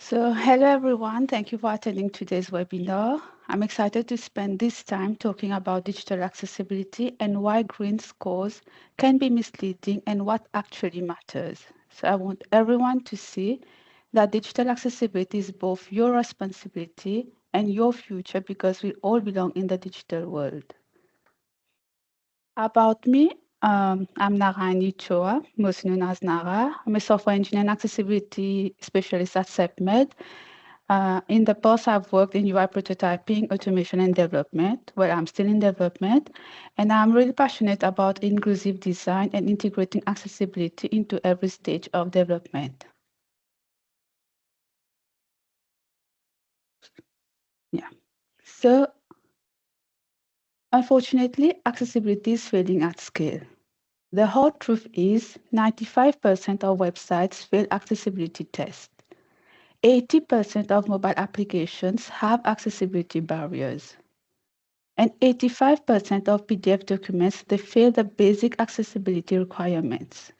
Hello everyone. Thank you for attending today's webinar. I'm excited to spend this time talking about digital accessibility and why green scores can be misleading and what actually matters. So I want everyone to see that digital accessibility is both your responsibility and your future because we all belong in the digital world. About me, I'm Narayani Chooah, most known as Nara. I'm a software engineer and accessibility specialist at sepp.med. In the past, I've worked in UI prototyping, automation, and development, where I'm still in development. And I'm really passionate about inclusive design and integrating accessibility into every stage of development. Yeah. So, unfortunately, accessibility is failing at scale. The hard truth is 95% of websites fail accessibility tests. 80% of mobile applications have accessibility barriers. And 85% of PDF documents, they fail the basic accessibility requirements.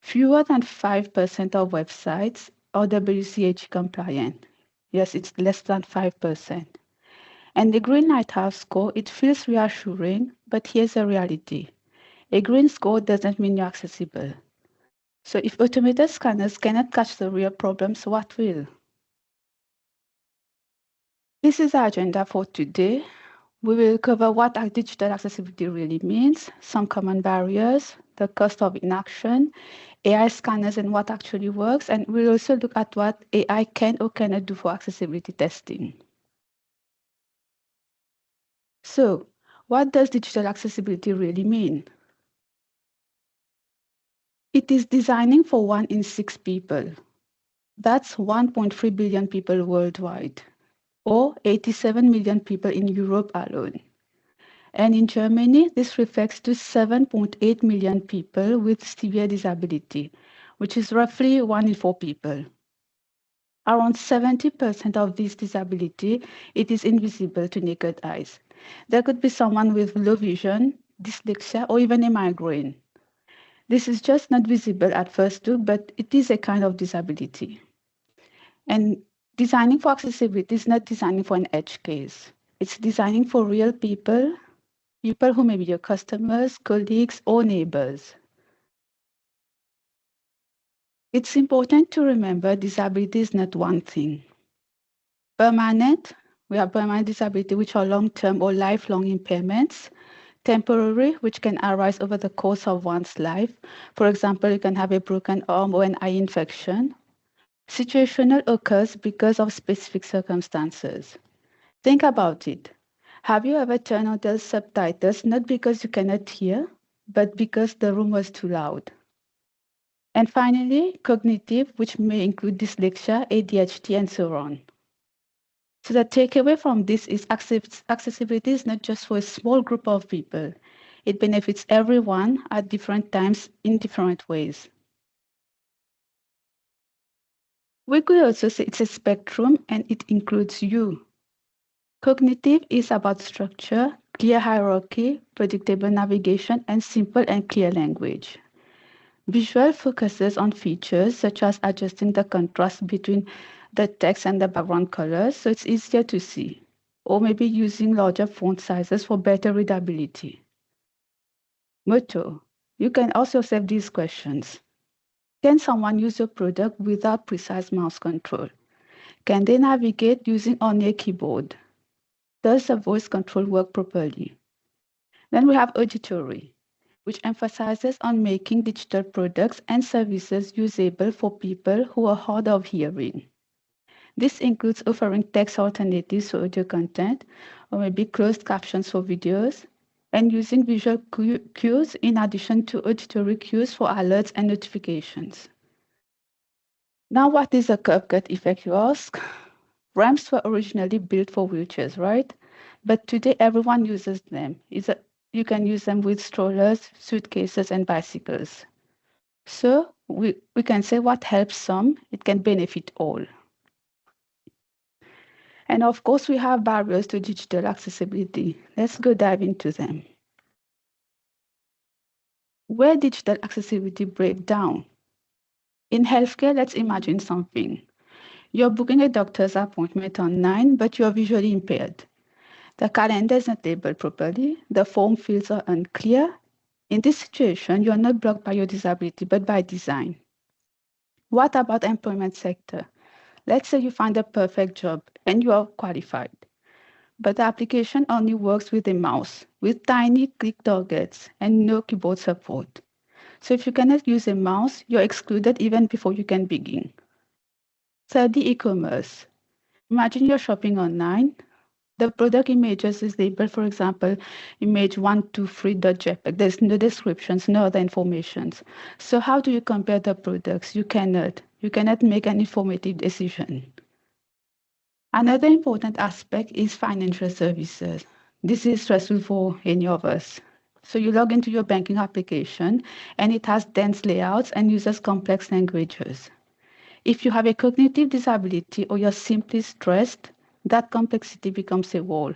Fewer than 5% of websites are WCAG compliant. Yes, it's less than 5%. And the green Lighthouse score, it feels reassuring, but here's the reality. A green score doesn't mean you're accessible. So if automated scanners cannot catch the real problems, what will? This is the agenda for today. We will cover what digital accessibility really means, some common barriers, the cost of inaction, AI scanners and what actually works, and we'll also look at what AI can or cannot do for accessibility testing. So, what does digital accessibility really mean? It is designing for 1 in 6 people. That's 1.3 billion people worldwide, or 87 million people in Europe alone. And in Germany, this reflects to 7.8 million people with severe disability, which is roughly 1 in 4 people. Around 70% of this disability, it is invisible to naked eyes. There could be someone with low vision, dyslexia, or even a migraine. This is just not visible at first look, but it is a kind of disability. And designing for accessibility is not designing for an edge case. It's designing for real people, people who may be your customers, colleagues, or neighbors. It's important to remember disability is not one thing. Permanent, we have permanent disability, which are long-term or lifelong impairments. Temporary, which can arise over the course of one's life. For example, you can have a broken arm or an eye infection. Situational occurs because of specific circumstances. Think about it. Have you ever turned on the subtitles not because you cannot hear, but because the room was too loud? And finally, cognitive, which may include dyslexia, ADHD, and so on. So the takeaway from this is accessibility is not just for a small group of people. It benefits everyone at different times in different ways. We could also say it's a spectrum and it includes you. Cognitive is about structure, clear hierarchy, predictable navigation, and simple and clear language. Visual focuses on features such as adjusting the contrast between the text and the background colors so it's easier to see, or maybe using larger font sizes for better readability. Motto, you can ask yourself these questions. Can someone use your product without precise mouse control? Can they navigate using only a keyboard? Does the voice control work properly? Then we have auditory, which emphasizes on making digital products and services usable for people who are hard of hearing. This includes offering text alternatives for audio content, or maybe closed captions for videos, and using visual cues in addition to auditory cues for alerts and notifications. Now, what is a curb cut effect, you ask? Ramps were originally built for wheelchairs, right? But today, everyone uses them. You can use them with strollers, suitcases, and bicycles. So we can say what helps some, it can benefit all. And of course, we have barriers to digital accessibility. Let's go dive into them. Where digital accessibility breaks down? In healthcare, let's imagine something. You're booking a doctor's appointment online, but you're visually impaired. The calendar is not labeled properly, the form fields are unclear. In this situation, you're not blocked by your disability, but by design. What about employment sector? Let's say you find a perfect job and you are qualified, but the application only works with a mouse, with tiny click targets and no keyboard support. So if you cannot use a mouse, you're excluded even before you can begin. Thirdly, e-commerce. Imagine you're shopping online. The product images is labeled, for example, image 123.jpg. There's no descriptions, no other informations. So how do you compare the products? You cannot make an informative decision. Another important aspect is financial services. This is stressful for any of us. So you log into your banking application and it has dense layouts and uses complex languages. If you have a cognitive disability or you're simply stressed, that complexity becomes a wall.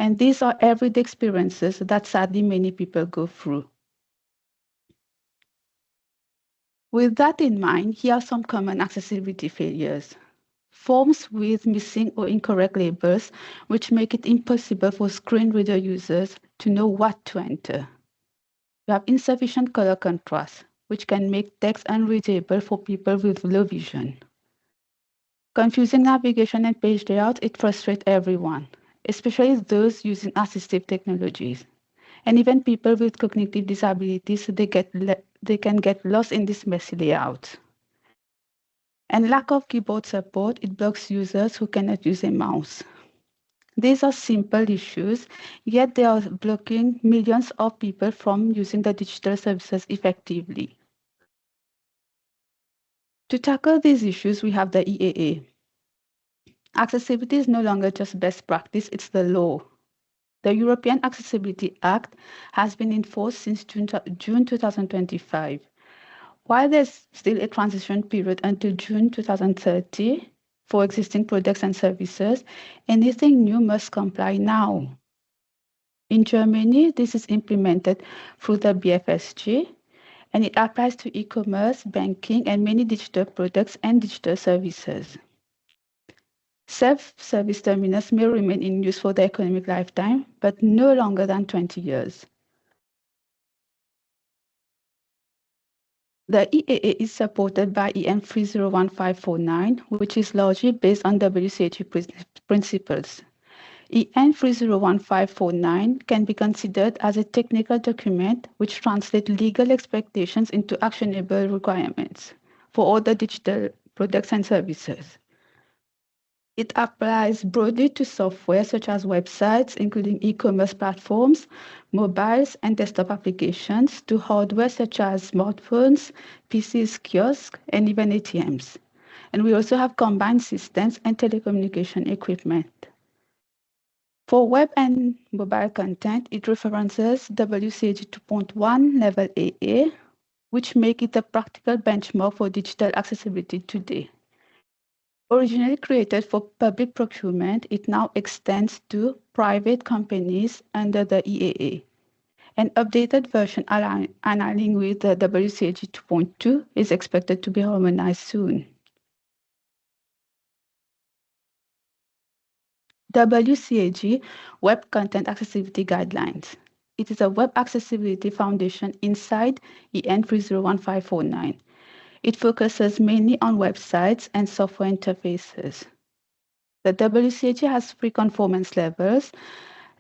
And these are everyday experiences that sadly many people go through. With that in mind, here are some common accessibility failures. Forms with missing or incorrect labels, which make it impossible for screen reader users to know what to enter. You have insufficient color contrast, which can make text unreadable for people with low vision. Confusing navigation and page layout, it frustrates everyone, especially those using assistive technologies. And even people with cognitive disabilities, they can get lost in this messy layout. And lack of keyboard support, it blocks users who cannot use a mouse. These are simple issues, yet they are blocking millions of people from using the digital services effectively. To tackle these issues, we have the EAA. Accessibility is no longer just best practice, it's the law. The European Accessibility Act has been enforced since June 2025. While there's still a transition period until June 2030 for existing products and services, anything new must comply now. In Germany, this is implemented through the BFSG, and it applies to e-commerce, banking, and many digital products and digital services. Self-service terminals may remain in use for their economic lifetime, but no longer than 20 years. The EAA is supported by EN 301549, which is largely based on WCAG principles. EN 301549 can be considered as a technical document which translates legal expectations into actionable requirements for all the digital products and services. It applies broadly to software such as websites, including e-commerce platforms, mobiles and desktop applications, to hardware such as smartphones, PCs, kiosks, and even ATMs. And we also have combined systems and telecommunication equipment. For web and mobile content, it references WCAG 2.1 Level AA, which make it a practical benchmark for digital accessibility today. Originally created for public procurement, it now extends to private companies under the EAA. An updated version aligning with the WCAG 2.2 is expected to be harmonized soon. WCAG Web Content Accessibility Guidelines. It is a web accessibility foundation inside EN 301549. It focuses mainly on websites and software interfaces. The WCAG has three conformance levels,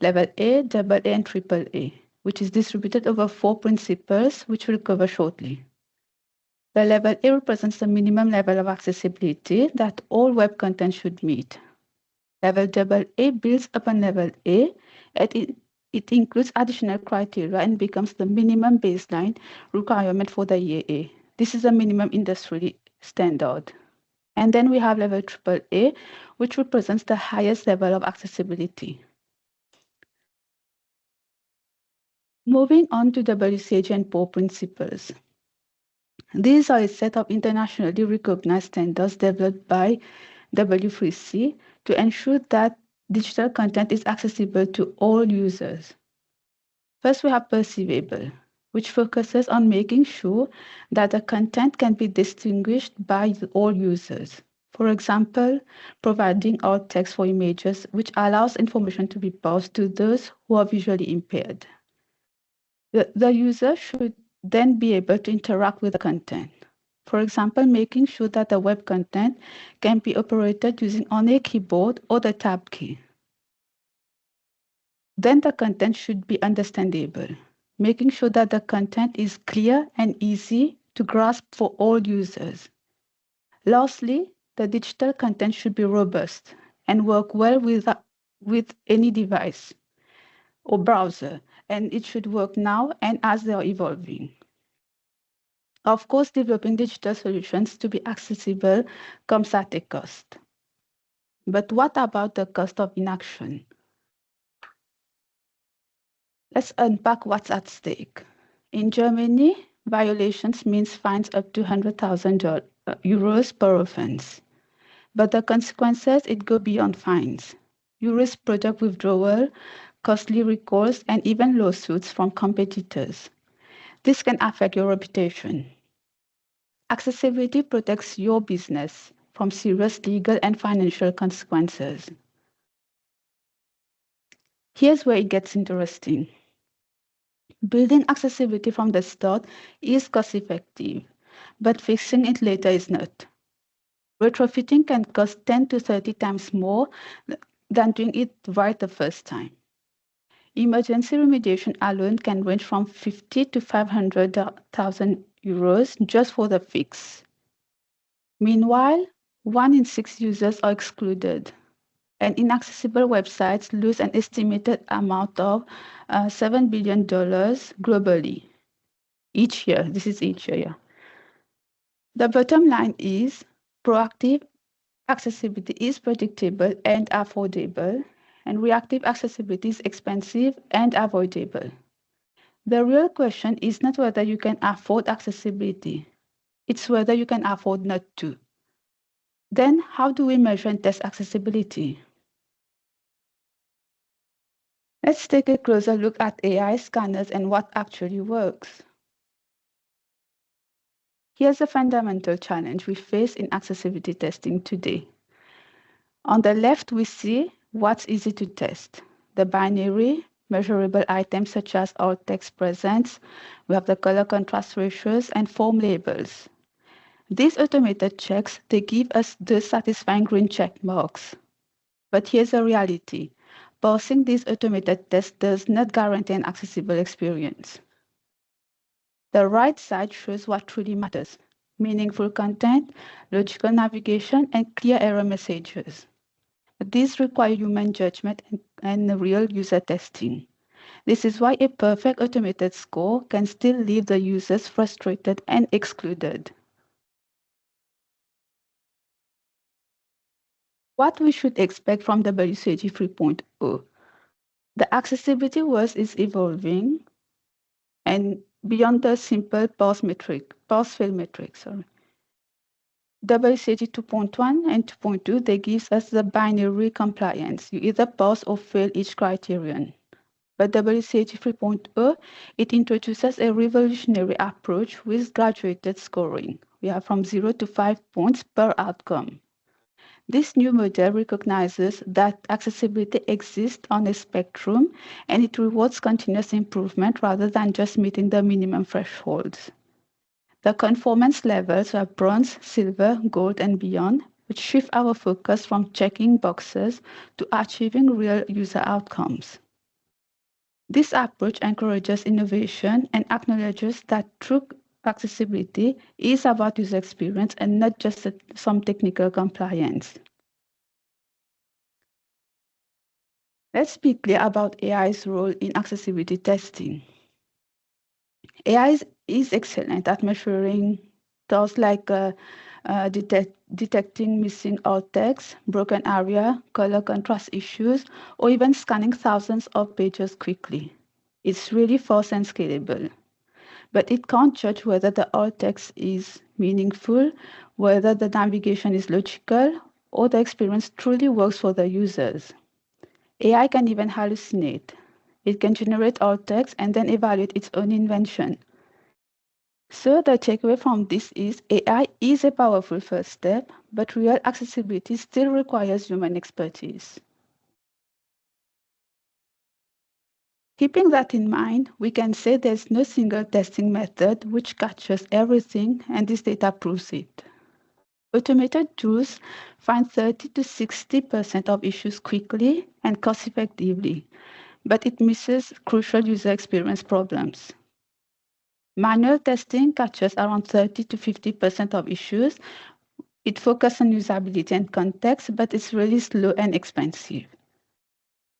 level A, AA, and AAA, which is distributed over 4 principles, which we'll cover shortly. The level A represents the minimum level of accessibility that all web content should meet. Level AA builds upon level A, and it includes additional criteria and becomes the minimum baseline requirement for the EAA. This is a minimum industry standard. And then we have level AAA, which represents the highest level of accessibility. Moving on to WCAG and POR principles. These are a set of internationally recognized standards developed by W3C to ensure that digital content is accessible to all users. First, we have perceivable, which focuses on making sure that the content can be distinguished by all users. For example, providing alt text for images, which allows information to be paused to those who are visually impaired. The user should then be able to interact with the content. For example, making sure that the web content can be operated using only a keyboard or the tab key. Then the content should be understandable, making sure that the content is clear and easy to grasp for all users. Lastly, the digital content should be robust and work well with any device or browser, and it should work now and as they are evolving. Of course, developing digital solutions to be accessible comes at a cost. But what about the cost of inaction? Let's unpack what's at stake. In Germany, violations means fines up to 100,000 euros per offense. But the consequences, it go beyond fines. You risk product withdrawal, costly recalls, and even lawsuits from competitors. This can affect your reputation. Accessibility protects your business from serious legal and financial consequences. Here's where it gets interesting. Building accessibility from the start is cost-effective, but fixing it later is not. Retrofitting can cost 10 to 30 times more than doing it right the first time. Emergency remediation alone can range from 50 to 500,000 euros just for the fix. Meanwhile, 1 in 6 users are excluded, and inaccessible websites lose an estimated amount of $7 billion globally each year. This is each year. Yeah. The bottom line is proactive accessibility is predictable and affordable, and reactive accessibility is expensive and avoidable. The real question is not whether you can afford accessibility, it's whether you can afford not to. Then, how do we measure and test accessibility? Let's take a closer look at AI scanners and what actually works. Here's a fundamental challenge we face in accessibility testing today. On the left, we see what's easy to test. The binary, measurable items such as alt text presence, we have the color contrast ratios, and form labels. These automated checks, they give us the satisfying green check marks. But here's the reality. Parsing these automated tests does not guarantee an accessible experience. The right side shows what truly matters: meaningful content, logical navigation, and clear error messages. These require human judgment and real user testing. This is why a perfect automated score can still leave the users frustrated and excluded. What we should expect from WCAG 3.0. The accessibility world is evolving and beyond the simple pass-fail metric. WCAG 2.1 and 2.2, they gives us the binary compliance. You either pass or fail each criterion. But WCAG 3.0, it introduces a revolutionary approach with graduated scoring. We have from 0 to 5 points per outcome. This new model recognizes that accessibility exists on a spectrum, and it rewards continuous improvement rather than just meeting the minimum thresholds. The conformance levels are bronze, silver, gold, and beyond, which shift our focus from checking boxes to achieving real user outcomes. This approach encourages innovation and acknowledges that true accessibility is about user experience and not just some technical compliance. Let's be clear about AI's role in accessibility testing. AI is excellent at measuring tasks like detecting missing alt text, broken area, color contrast issues, or even scanning thousands of pages quickly. It's really fast and scalable. But it can't judge whether the alt text is meaningful, whether the navigation is logical, or the experience truly works for the users. AI can even hallucinate. It can generate alt text and then evaluate its own invention. So the takeaway from this is AI is a powerful first step, but real accessibility still requires human expertise. Keeping that in mind, we can say there's no single testing method which captures everything, and this data proves it. Automated tools find 30 to 60% of issues quickly and cost effectively, but it misses crucial user experience problems. Manual testing catches around 30 to 50% of issues. It focuses on usability and context, but it's really slow and expensive.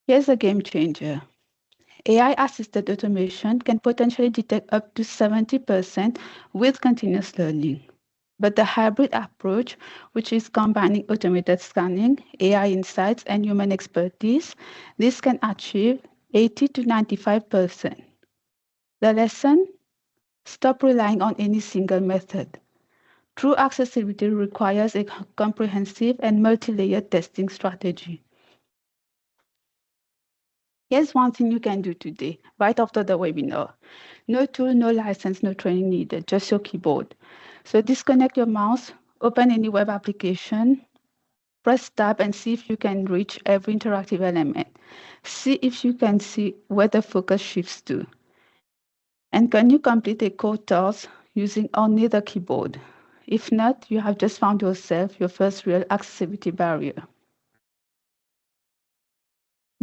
Here's a game changer. AI-assisted automation can potentially detect up to 70% with continuous learning. But the hybrid approach, which is combining automated scanning, AI insights, and human expertise, this can achieve 80 to 95%. The lesson? Stop relying on any single method. True accessibility requires a comprehensive and multi-layered testing strategy. Here's one thing you can do today, right after the webinar. No tool, no license, no training needed, just your keyboard. So disconnect your mouse, open any web application, press tab and see if you can reach every interactive element. See if you can see where the focus shifts to. And can you complete a code task using only the keyboard? If not, you have just found yourself your first real accessibility barrier.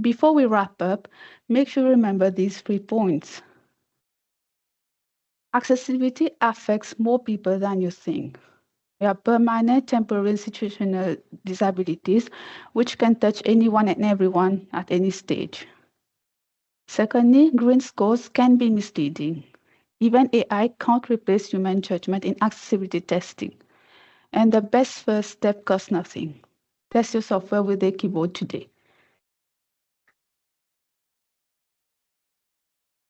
Before we wrap up, make sure you remember these 3 points. Accessibility affects more people than you think. We have permanent, temporary, situational disabilities, which can touch anyone and everyone at any stage. Secondly, green scores can be misleading. Even AI can't replace human judgment in accessibility testing. And the best first step costs nothing. Test your software with a keyboard today.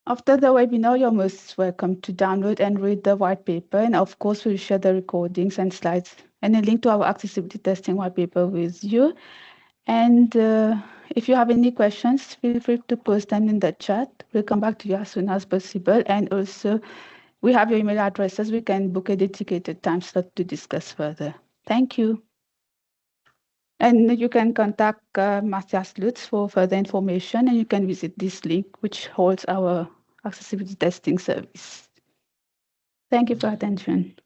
After the webinar, you're most welcome to download and read the white paper. And of course, we'll share the recordings and slides and a link to our accessibility testing white paper with you. And if you have any questions, feel free to post them in the chat. We'll come back to you as soon as possible. And also, we have your email addresses. We can book a dedicated time slot to discuss further. Thank you. And you can contact Matthias Lutz for further information, and you can visit this link, which holds our accessibility testing service. Thank you for your attention.